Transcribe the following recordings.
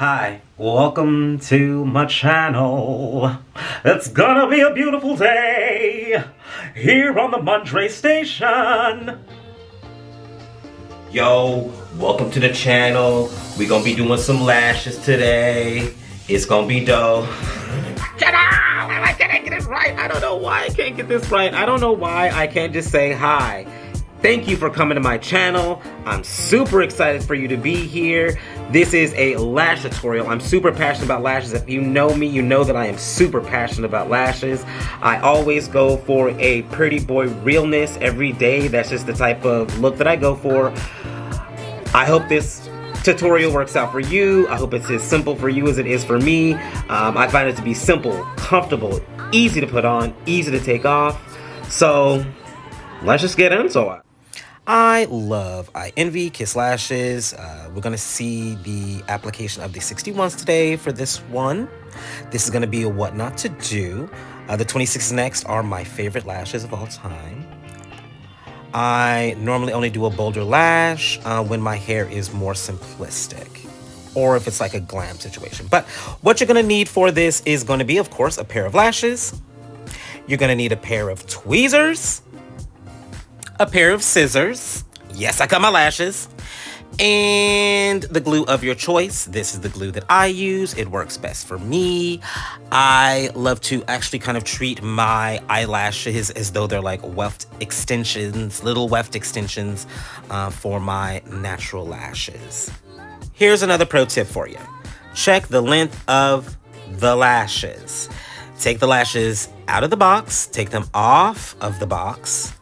Hi, welcome to my channel. It's gonna be a beautiful day here on the Mondré station. Yo, welcome to the channel. We're gonna be doing some lashes today. It's gonna be dope. Shut up! I can't get it right. I don't know why I can't get this right. I don't know why I can't just say hi. Thank you for coming to my channel. I'm super excited for you to be here. This is a lash tutorial. I'm super passionate about lashes. If you know me, you know that I am super passionate about lashes. I always go for a pretty boy realness every day. That's just the type of look that I go for. I hope this tutorial works out for you. I hope it's as simple for you as it is for me. I find it to be simple, comfortable, easy to put on, easy to take off. So let's just get into it. I envy Kiss Lashes. We're going to see the application of the 61s today for this one. This is going to be a what not to do. The 26s next are my favorite lashes of all time. I normally only do a bolder lash when my hair is more simplistic, or if it's like a glam situation. But what you're going to need for this is going to be, of course, a pair of lashes. You're going to need a pair of tweezers, a pair of scissors. Yes, I cut my lashes. And the glue of your choice. This is the glue that I use. It works best for me. I love to actually kind of treat my eyelashes as though they're like weft extensions, little weft extensions for my natural lashes. Here's another pro tip for you. Check the length of the lashes. Take the lashes out of the box, take them off of the box,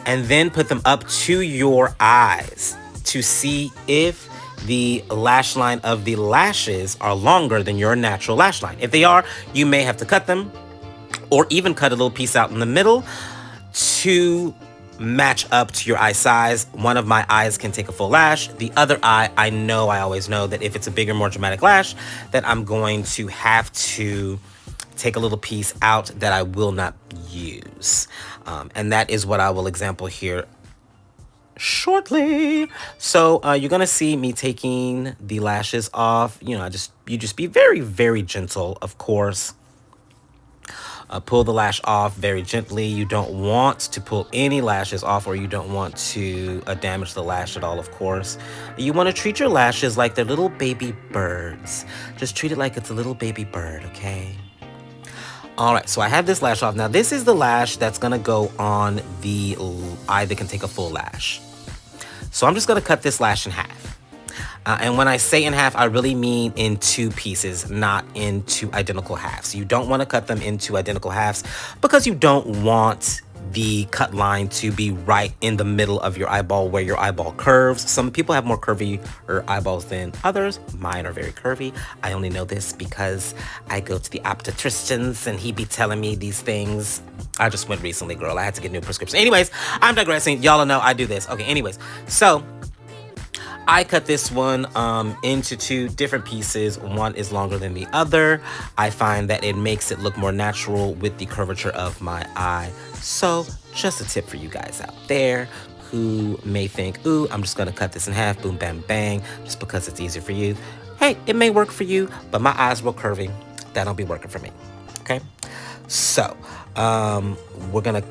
and then put them up to your eyes to see if the lash line of the lashes are longer than your natural lash line. If they are, you may have to cut them, or even cut a little piece out in the middle to match up to your eye size. One of my eyes can take a full lash. The other eye, I always know that if it's a bigger, more dramatic lash, that I'm going to have to take a little piece out that I will not use. And that is what I will example here shortly. So you're gonna see me taking the lashes off. You just be very, very gentle, of course. Pull the lash off very gently. You don't want to pull any lashes off, or you don't want to damage the lash at all, of course. You want to treat your lashes like they're little baby birds. Just treat it like it's a little baby bird, okay? All right, so I have this lash off. Now, this is the lash that's gonna go on the eye that can take a full lash. So I'm just gonna cut this lash in half. And when I say in half, I really mean in two pieces, not into identical halves. You don't wanna cut them into identical halves because you don't want the cut line to be right in the middle of your eyeball where your eyeball curves. Some people have more curvy eyeballs than others. Mine are very curvy. I only know this because I go to the opticians and he be telling me these things. I just went recently, girl. I had to get a new prescription. Anyways, I'm digressing. Y'all know I do this. Okay, anyways. So I cut this one into two different pieces. One is longer than the other. I find that it makes it look more natural with the curvature of my eye. So just a tip for you guys out there who may think, ooh, I'm just gonna cut this in half, boom, bam, bang, just because it's easier for you. Hey, it may work for you, but my eyes real curvy. That don't be working for me, okay? So we're gonna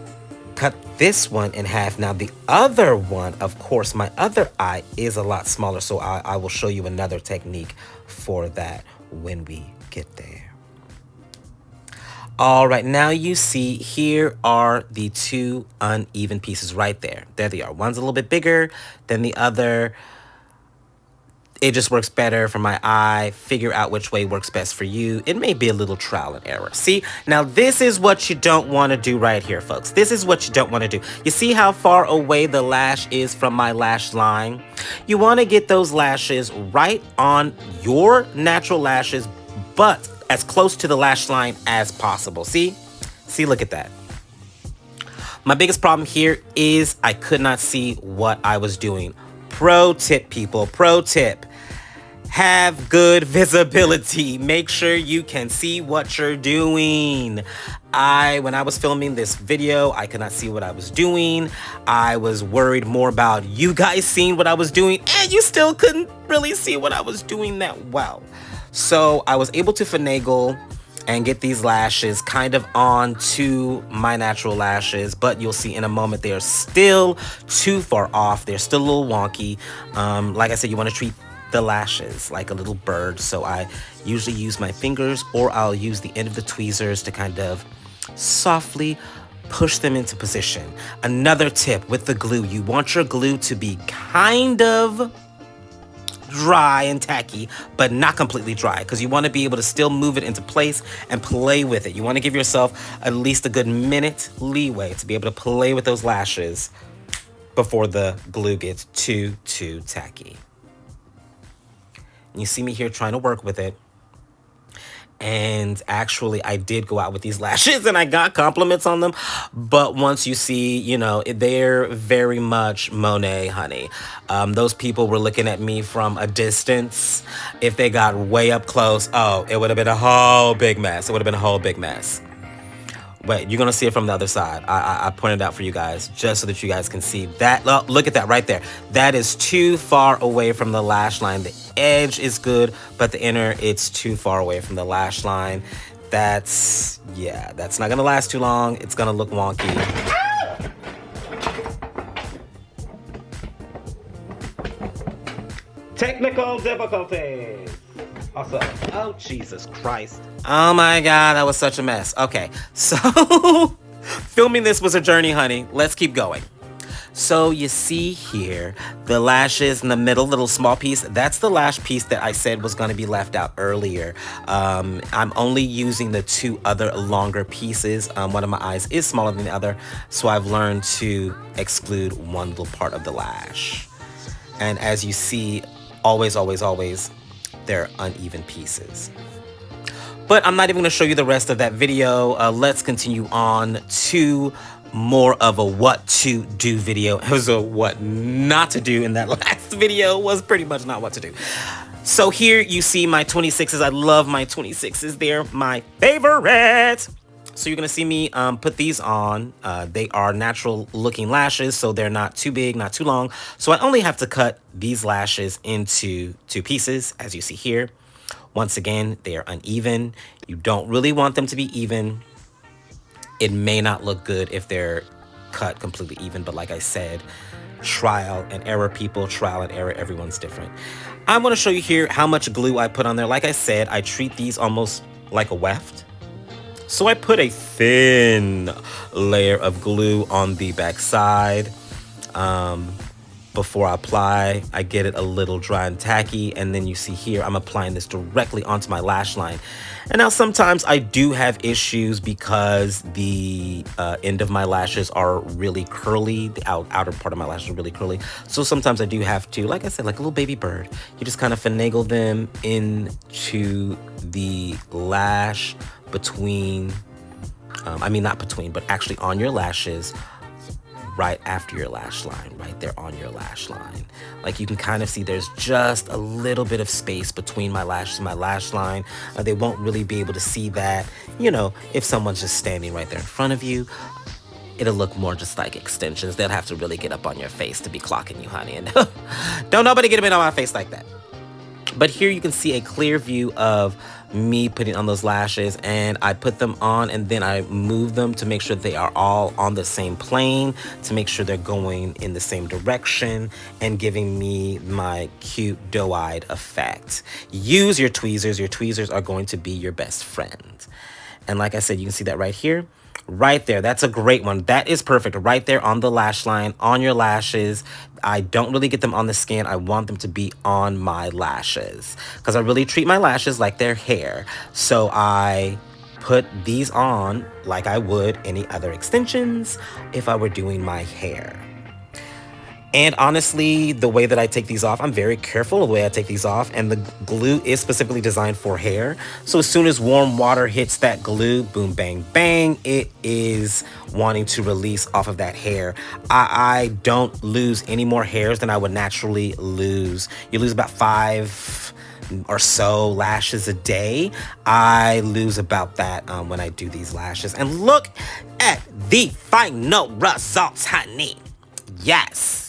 cut this one in half. Now the other one, of course, my other eye is a lot smaller, so I will show you another technique for that when we get there. All right, now you see here are the two uneven pieces right there. There they are. One's a little bit bigger than the other. It just works better for my eye. Figure out which way works best for you. It may be a little trial and error. See, now this is what you don't want to do right here, folks. This is what you don't want to do. You see how far away the lash is from my lash line? You want to get those lashes right on your natural lashes, but as close to the lash line as possible. See, look at that. My biggest problem here is I could not see what I was doing. Pro tip, people, pro tip. Have good visibility. Make sure you can see what you're doing. When I was filming this video, I could not see what I was doing. I was worried more about you guys seeing what I was doing, and you still couldn't really see what I was doing that well. So I was able to finagle and get these lashes kind of on to my natural lashes, but you'll see in a moment they are still too far off. They're still a little wonky. Like I said, you want to treat the lashes like a little bird, so I usually use my fingers, or I'll use the end of the tweezers to kind of softly push them into position. Another tip with the glue, you want your glue to be kind of dry and tacky, but not completely dry, because you want to be able to still move it into place and play with it. You want to give yourself at least a good minute leeway to be able to play with those lashes before the glue gets too tacky. And you see me here trying to work with it. And actually, I did go out with these lashes and I got compliments on them. But once you see, you know, they're very much Monet, honey. Those people were looking at me from a distance. If they got way up close, oh, it would have been a whole big mess. It would have been a whole big mess. But you're going to see it from the other side. I pointed out for you guys just so that you guys can see that. Look at that right there. That is too far away from the lash line. The edge is good, but the inner, it's too far away from the lash line. That's not going to last too long. It's going to look wonky. Technical difficulties. Also, oh, Jesus Christ. Oh my God, that was such a mess. Okay, so filming this was a journey, honey. Let's keep going. So you see here, the lashes in the middle, little small piece, that's the lash piece that I said was gonna be left out earlier. I'm only using the two other longer pieces. One of my eyes is smaller than the other, so I've learned to exclude one little part of the lash. And as you see, always, they're uneven pieces. But I'm not even gonna show you the rest of that video. Let's continue on to more of a what to do video. It was a what not to do in that last video was pretty much not what to do. So here you see my 26s. I love my 26s. They're my favorite. So you're gonna see me put these on. They are natural looking lashes, so they're not too big, not too long. So I only have to cut these lashes into two pieces, as you see here. Once again, they are uneven. You don't really want them to be even. It may not look good if they're cut completely even, but like I said, trial and error, people, trial and error, everyone's different. I'm gonna show you here how much glue I put on there. Like I said, I treat these almost like a weft. So I put a thin layer of glue on the back side. Before I apply, I get it a little dry and tacky, and then you see here, I'm applying this directly onto my lash line. And now sometimes I do have issues because the end of my lashes are really curly. The outer part of my lashes are really curly. So sometimes I do have to, like I said, like a little baby bird, you just kind of finagle them into the lash between, not between, but actually on your lashes, right after your lash line, right there on your lash line. Like you can kind of see there's just a little bit of space between my lashes and my lash line. They won't really be able to see that, you know, if someone's just standing right there in front of you. It'll look more just like extensions. They'll have to really get up on your face to be clocking you, honey. And don't nobody get them in on my face like that. But here you can see a clear view of me putting on those lashes, and I put them on and then I move them to make sure they are all on the same plane, to make sure they're going in the same direction and giving me my cute doe-eyed effect. Use your tweezers. Your tweezers are going to be your best friend. And like I said, you can see that right here. Right there, that's a great one. That is perfect. Right there on the lash line, on your lashes. I don't really get them on the skin. I want them to be on my lashes because I really treat my lashes like they're hair. So I put these on like I would any other extensions if I were doing my hair. And honestly, the way that I take these off, I'm very careful of the way I take these off. And the glue is specifically designed for hair. So as soon as warm water hits that glue, boom, bang, bang, it is wanting to release off of that hair. I don't lose any more hairs than I would naturally lose. You lose about 5 or so lashes a day. I lose about that when I do these lashes. And look at the final results, honey. Yes.